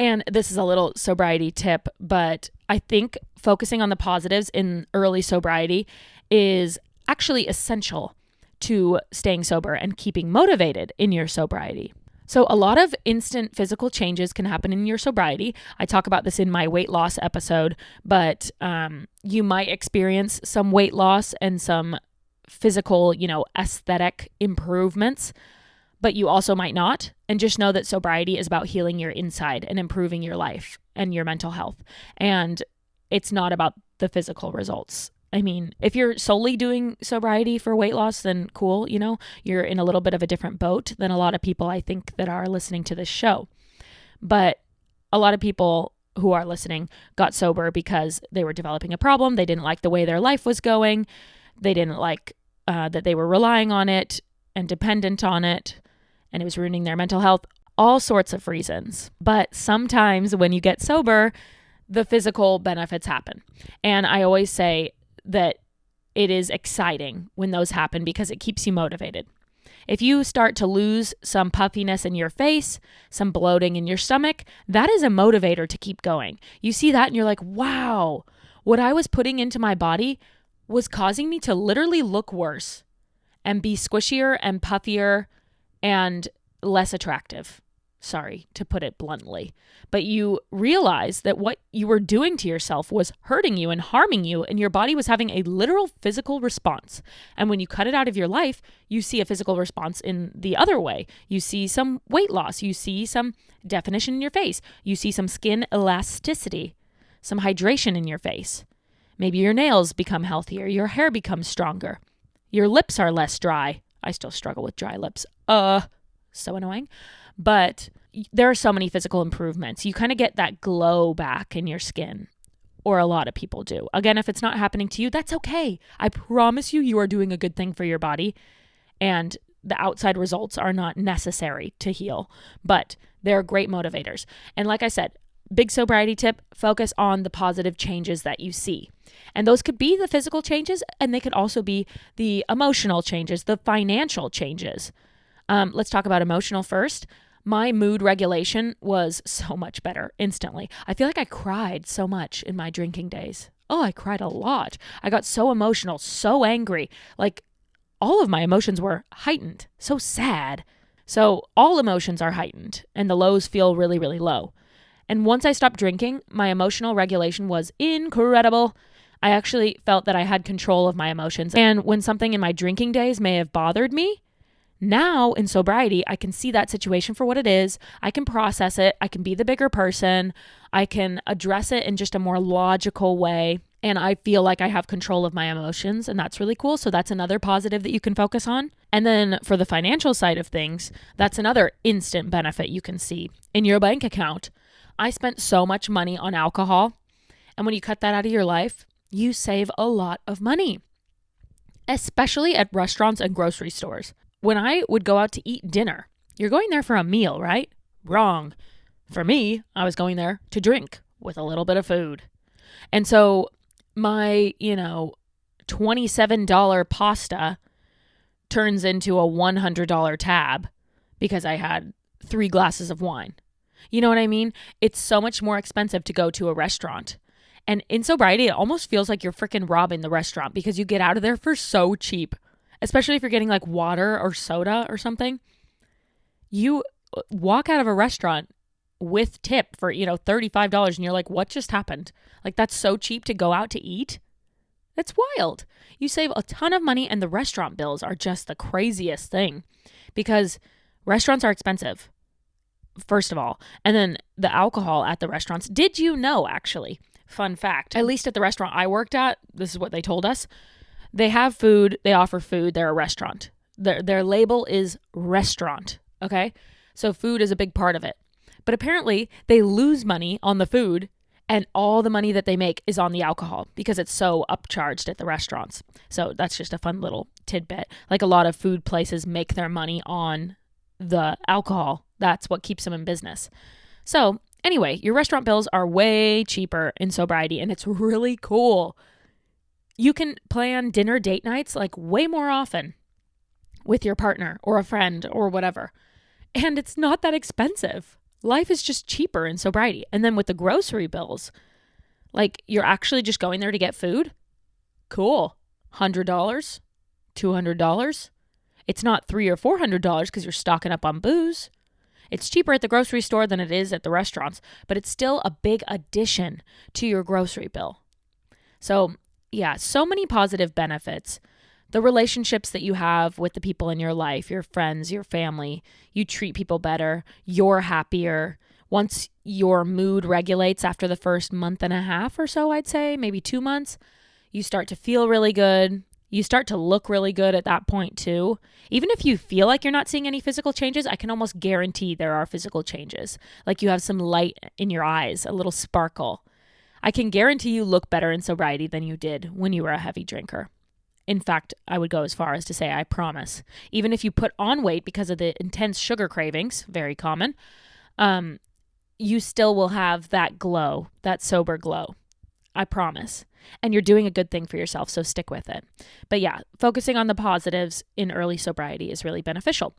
And this is a little sobriety tip, but I think focusing on the positives in early sobriety is actually essential to staying sober and keeping motivated in your sobriety. So a lot of instant physical changes can happen in your sobriety. I talk about this in my weight loss episode, but you might experience some weight loss and some physical, aesthetic improvements, but you also might not. And just know that sobriety is about healing your inside and improving your life and your mental health. And it's not about the physical results. I mean, if you're solely doing sobriety for weight loss, then cool, you're in a little bit of a different boat than a lot of people I think that are listening to this show. But a lot of people who are listening got sober because they were developing a problem. They didn't like the way their life was going. They didn't like that they were relying on it and dependent on it, and it was ruining their mental health, all sorts of reasons. But sometimes when you get sober, the physical benefits happen. And I always say that it is exciting when those happen because it keeps you motivated. If you start to lose some puffiness in your face, some bloating in your stomach, that is a motivator to keep going. You see that and you're like, wow, what I was putting into my body was causing me to literally look worse and be squishier and puffier and less attractive. Sorry to put it bluntly, but you realize that what you were doing to yourself was hurting you and harming you, and your body was having a literal physical response. And when you cut it out of your life, you see a physical response in the other way. You see some weight loss. You see some definition in your face. You see some skin elasticity, some hydration in your face. Maybe your nails become healthier. Your hair becomes stronger. Your lips are less dry. I still struggle with dry lips. So annoying. But there are so many physical improvements. You kind of get that glow back in your skin, or a lot of people do. Again, if it's not happening to you, that's okay. I promise you are doing a good thing for your body, and the outside results are not necessary to heal, but they're great motivators. And like I said, big sobriety tip, focus on the positive changes that you see. And those could be the physical changes, and they could also be the emotional changes, the financial changes. Let's talk about emotional first. My mood regulation was so much better instantly. I feel like I cried so much in my drinking days. Oh, I cried a lot. I got so emotional, so angry. Like all of my emotions were heightened, so sad. So all emotions are heightened and the lows feel really, really low. And once I stopped drinking, my emotional regulation was incredible. I actually felt that I had control of my emotions. And when something in my drinking days may have bothered me, now in sobriety, I can see that situation for what it is. I can process it. I can be the bigger person. I can address it in just a more logical way. And I feel like I have control of my emotions, and that's really cool. So that's another positive that you can focus on. And then for the financial side of things, that's another instant benefit you can see in your bank account. I spent so much money on alcohol. And when you cut that out of your life, you save a lot of money, especially at restaurants and grocery stores. When I would go out to eat dinner, you're going there for a meal, right? Wrong. For me, I was going there to drink with a little bit of food. And so my, $27 pasta turns into a $100 tab because I had 3 glasses of wine. You know what I mean? It's so much more expensive to go to a restaurant. And in sobriety, it almost feels like you're freaking robbing the restaurant because you get out of there for so cheap. Especially if you're getting like water or soda or something. You walk out of a restaurant with tip for, $35 and you're like, what just happened? Like that's so cheap to go out to eat. That's wild. You save a ton of money and the restaurant bills are just the craziest thing because restaurants are expensive, first of all. And then the alcohol at the restaurants. Did you know, actually, fun fact, at least at the restaurant I worked at, this is what they told us. They have food, they offer food, they're a restaurant. Their label is restaurant, okay? So food is a big part of it. But apparently they lose money on the food and all the money that they make is on the alcohol because it's so upcharged at the restaurants. So that's just a fun little tidbit. Like a lot of food places make their money on the alcohol. That's what keeps them in business. So anyway, your restaurant bills are way cheaper in sobriety and it's really cool. You can plan dinner date nights like way more often with your partner or a friend or whatever. And it's not that expensive. Life is just cheaper in sobriety. And then with the grocery bills, like you're actually just going there to get food. Cool. $100, $200. It's not $300 or $400 because you're stocking up on booze. It's cheaper at the grocery store than it is at the restaurants, but it's still a big addition to your grocery bill. So yeah, so many positive benefits. The relationships that you have with the people in your life, your friends, your family, you treat people better, you're happier. Once your mood regulates after the first month and a half or so, I'd say, maybe 2 months, you start to feel really good. You start to look really good at that point too. Even if you feel like you're not seeing any physical changes, I can almost guarantee there are physical changes. Like you have some light in your eyes, a little sparkle. I can guarantee you look better in sobriety than you did when you were a heavy drinker. In fact, I would go as far as to say, I promise. Even if you put on weight because of the intense sugar cravings, very common, you still will have that glow, that sober glow. I promise. And you're doing a good thing for yourself, so stick with it. But yeah, focusing on the positives in early sobriety is really beneficial.